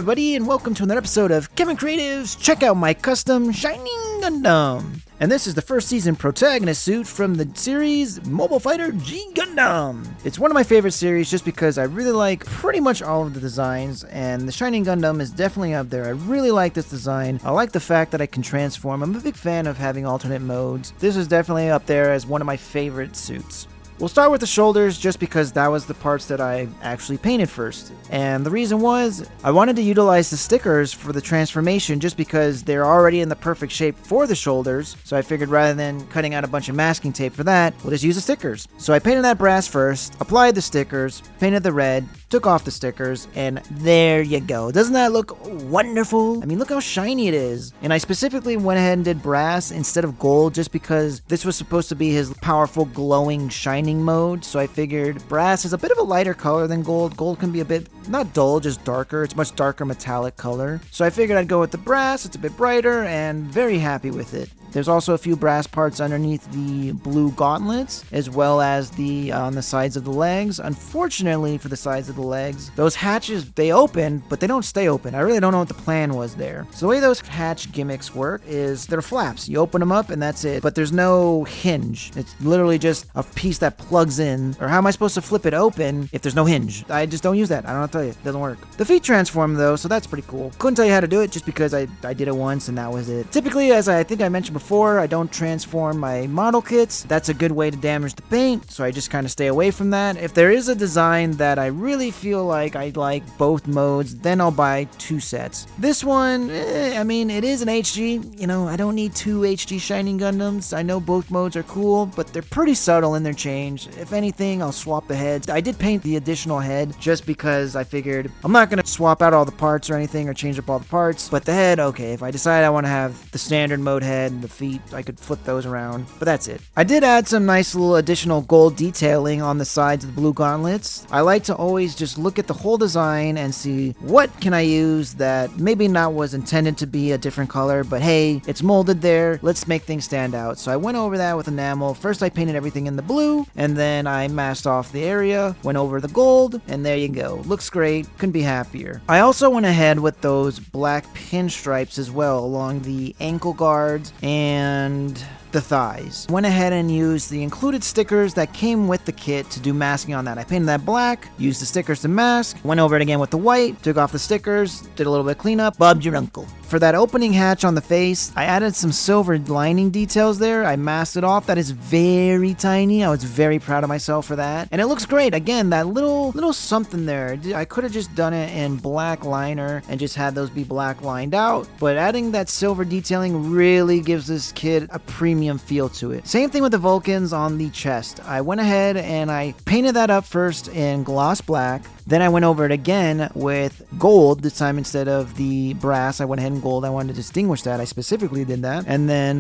everybody, and welcome to another episode of Kevin Creatives. Check out my custom Shining Gundam. And this is the first season protagonist suit from the series Mobile Fighter G Gundam. It's one of my favorite series just because I really like pretty much all of the designs, and the Shining Gundam is definitely up there. I really like this design. I like the fact that I can transform. I'm a big fan of having alternate modes. This is definitely up there as one of my favorite suits. We'll start with the shoulders just because that was the parts that I actually painted first. And the reason was, I wanted to utilize the stickers for the transformation just because they're already in the perfect shape for the shoulders. So I figured rather than cutting out a bunch of masking tape for that, we'll just use the stickers. So I painted that brass first, applied the stickers, painted the red, took off the stickers, and there you go. Doesn't that look wonderful? I mean, look how shiny it is. And I specifically went ahead and did brass instead of gold just because this was supposed to be his powerful, glowing, shining mode. So I figured brass is a bit of a lighter color than gold. Gold can be a bit, not dull, just darker. It's much darker metallic color. So I figured I'd go with the brass. It's a bit brighter and very happy with it. There's also a few brass parts underneath the blue gauntlets, as well as on the sides of the legs. Unfortunately, for the sides of the legs, those hatches, they open, but they don't stay open. I really don't know what the plan was there. So the way those hatch gimmicks work is they're flaps. You open them up and that's it, but there's no hinge. It's literally just a piece that plugs in. Or how am I supposed to flip it open if there's no hinge? I just don't use that. I don't know what to tell you. It doesn't work. The feet transform though, so that's pretty cool. Couldn't tell you how to do it just because I did it once and that was it. Typically, as I think I mentioned before, I don't transform my model kits. That's a good way to damage the paint, so I just kind of stay away from that. If there is a design that I really feel like I like both modes, then I'll buy two sets. This one, I mean, it is an HG. You know, I don't need two HG Shining Gundams. I know both modes are cool, but they're pretty subtle in their change. If anything, I'll swap the heads. I did paint the additional head just because I figured I'm not going to swap out all the parts or anything or change up all the parts, but the head, okay, if I decide I want to have the standard mode head and the feet, I could flip those around, but that's it. I did add some nice little additional gold detailing on the sides of the blue gauntlets. I like to always just look at the whole design and see what can I use that maybe not was intended to be a different color, but hey, it's molded there, let's make things stand out. So I went over that with enamel. First I painted everything in the blue, and then I masked off the area, went over the gold, and there you go. Looks great, couldn't be happier. I also went ahead with those black pinstripes as well along the ankle guards and the thighs. Went ahead and used the included stickers that came with the kit to do masking on that. I painted that black, used the stickers to mask, went over it again with the white, took off the stickers, did a little bit of cleanup, Bob's your uncle. For that opening hatch on the face, I added some silver lining details there. I masked it off. That is very tiny. I was very proud of myself for that. And it looks great. Again, that little something there. I could have just done it in black liner and just had those be black lined out, but adding that silver detailing really gives this kit a premium feel to it. Same thing with the Vulcans on the chest. I went ahead and I painted that up first in gloss black. Then I went over it again with gold. This time instead of the brass, I went ahead and gold. I wanted to distinguish that. I specifically did that. And then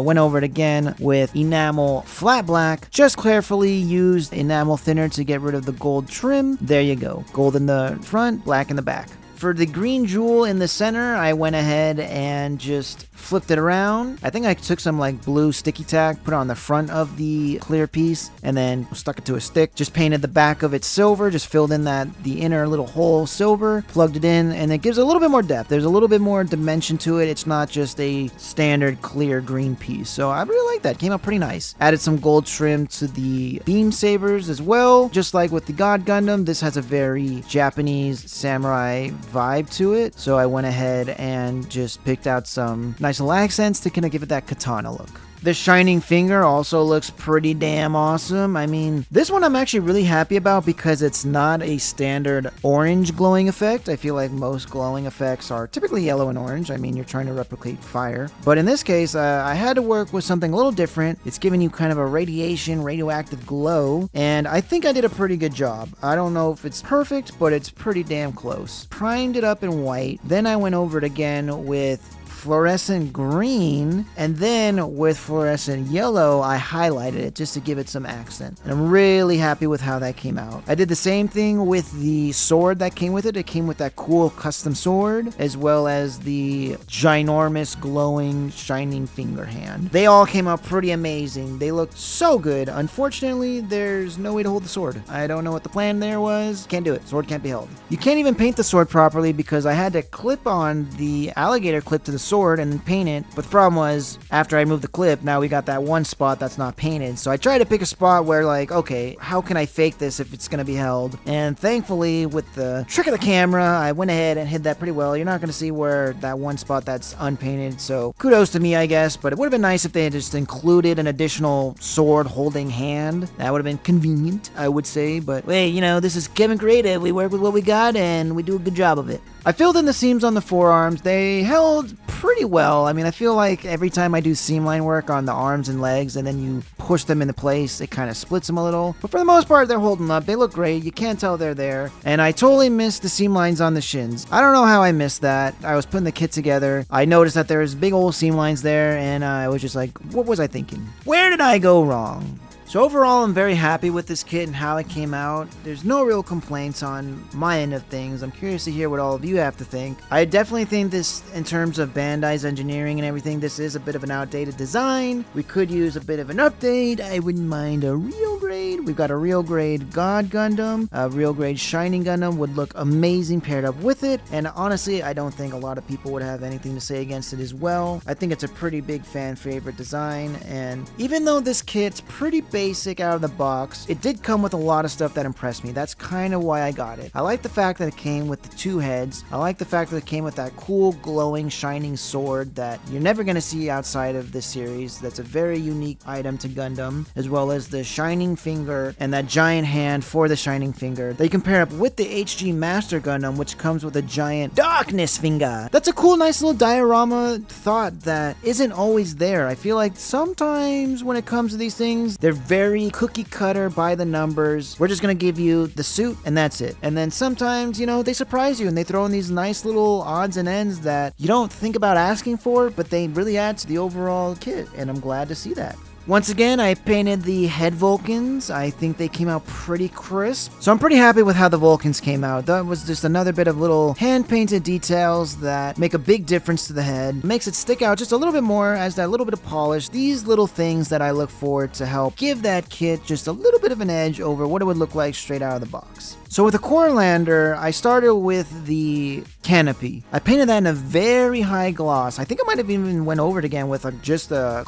went over it again with enamel flat black. Just carefully used enamel thinner to get rid of the gold trim. There you go. Gold in the front, black in the back. For the green jewel in the center, I went ahead and just flipped it around. I think I took some like blue sticky tack, put it on the front of the clear piece, and then stuck it to a stick. Just painted the back of it silver, just filled in the inner little hole silver, plugged it in, and it gives a little bit more depth. There's a little bit more dimension to it. It's not just a standard clear green piece. So I really like that. Came out pretty nice. Added some gold trim to the beam sabers as well. Just like with the God Gundam, this has a very Japanese samurai vibe to it. So I went ahead and just picked out some nice little accents to kind of give it that katana look. The shining finger also looks pretty damn awesome. I mean, this one I'm actually really happy about because it's not a standard orange glowing effect. I feel like most glowing effects are typically yellow and orange. I mean, you're trying to replicate fire. But in this case, I had to work with something a little different. It's giving you kind of a radioactive glow, and I think I did a pretty good job. I don't know if it's perfect, but it's pretty damn close. Primed it up in white. Then I went over it again with fluorescent green, and then with fluorescent yellow, I highlighted it just to give it some accent. And I'm really happy with how that came out. I did the same thing with the sword that came with it. It came with that cool custom sword, as well as the ginormous, glowing, shining finger hand. They all came out pretty amazing. They look so good. Unfortunately, there's no way to hold the sword. I don't know what the plan there was. Can't do it. Sword can't be held. You can't even paint the sword properly because I had to clip on the alligator clip to the sword and then paint it. But the problem was, after I moved the clip, now we got that one spot that's not painted. So I tried to pick a spot where, like, okay, how can I fake this if it's going to be held? And thankfully, with the trick of the camera, I went ahead and hid that pretty well. You're not going to see where that one spot that's unpainted. So kudos to me, I guess. But it would have been nice if they had just included an additional sword holding hand. That would have been convenient, I would say. But wait, you know, this is Kevin Creative. We work with what we got and we do a good job of it. I filled in the seams on the forearms. They held pretty well. I mean, I feel like every time I do seam line work on the arms and legs and then you push them into place, it kind of splits them a little. But for the most part, they're holding up. They look great. You can't tell they're there. And I totally missed the seam lines on the shins. I don't know how I missed that. I was putting the kit together. I noticed that there was big old seam lines there, and I was just like, what was I thinking? Where did I go wrong? So overall, I'm very happy with this kit and how it came out. There's no real complaints on my end of things. I'm curious to hear what all of you have to think. I definitely think this, in terms of Bandai's engineering and everything, this is a bit of an outdated design. We could use a bit of an update. I wouldn't mind a real grade. We've got a real grade God Gundam. A real grade Shining Gundam would look amazing paired up with it. And honestly, I don't think a lot of people would have anything to say against it as well. I think it's a pretty big fan favorite design. And even though this kit's pretty basic out of the box, it did come with a lot of stuff that impressed me. That's kind of why I got it. I like the fact that it came with the two heads. I like the fact that it came with that cool, glowing, shining sword that you're never going to see outside of this series. That's a very unique item to Gundam, as well as the shining finger and that giant hand for the shining finger. They can pair up with the HG Master Gundam, which comes with a giant darkness finger. That's a cool, nice little diorama thought that isn't always there. I feel like sometimes when it comes to these things, they're very cookie cutter by the numbers. We're just gonna give you the suit and that's it. And then sometimes, you know, they surprise you and they throw in these nice little odds and ends that you don't think about asking for, but they really add to the overall kit, and I'm glad to see that. Once again, I painted the head Vulcans. I think they came out pretty crisp. So I'm pretty happy with how the Vulcans came out. That was just another bit of little hand-painted details that make a big difference to the head. Makes it stick out just a little bit more as that little bit of polish. These little things that I look for to help give that kit just a little bit of an edge over what it would look like straight out of the box. So with the core lander, I started with the canopy. I painted that in a very high gloss. I think I might have even went over it again with just a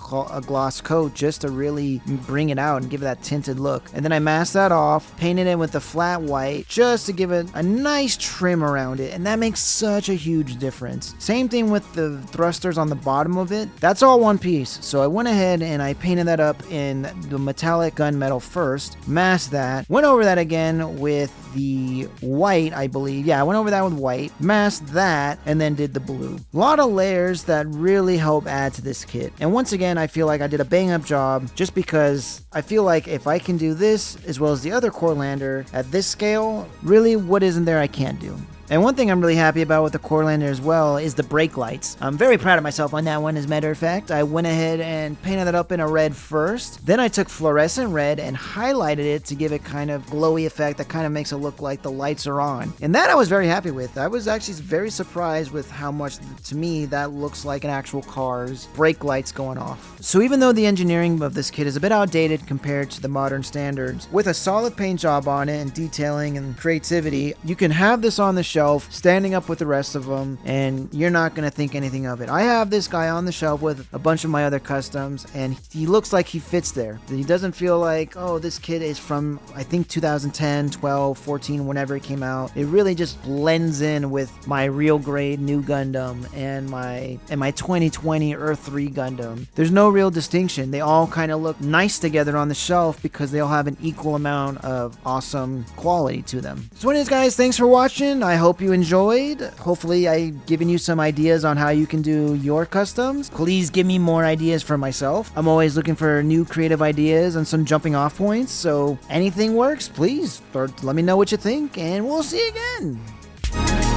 gloss coat just to really bring it out and give it that tinted look. And then I masked that off, painted it with the flat white just to give it a nice trim around it. And that makes such a huge difference. Same thing with the thrusters on the bottom of it. That's all one piece. So I went ahead and I painted that up in the metallic gunmetal first, masked that, went over that again with the white, I believe. Yeah, I went over that with white, masked that, and then did the blue. A lot of layers that really help add to this kit. And once again, I feel like I did a bang up job just because I feel like if I can do this as well as the other core lander at this scale, really what isn't there I can't do. And one thing I'm really happy about with the core lander as well is the brake lights. I'm very proud of myself on that one, as a matter of fact. I went ahead and painted that up in a red first. Then I took fluorescent red and highlighted it to give it kind of glowy effect that kind of makes it look like the lights are on. And that I was very happy with. I was actually very surprised with how much, to me, that looks like an actual car's brake lights going off. So even though the engineering of this kit is a bit outdated compared to the modern standards, with a solid paint job on it and detailing and creativity, you can have this on the shelf standing up with the rest of them, and you're not going to think anything of it. I have this guy on the shelf with a bunch of my other customs, and he looks like he fits there. He doesn't feel like, oh, this kit is from, I think, 2010, 12, 14, whenever it came out. It really just blends in with my real grade new Gundam and my 2020 Earth 3 Gundam. There's no real distinction. They all kind of look nice together on the shelf because they all have an equal amount of awesome quality to them. So anyways, guys, thanks for watching. I hope you enjoyed. Hopefully I've given you some ideas on how you can do your customs. Please give me more ideas for myself. I'm always looking for new creative ideas and some jumping off points, so anything works, please, or let me know what you think, and we'll see you again.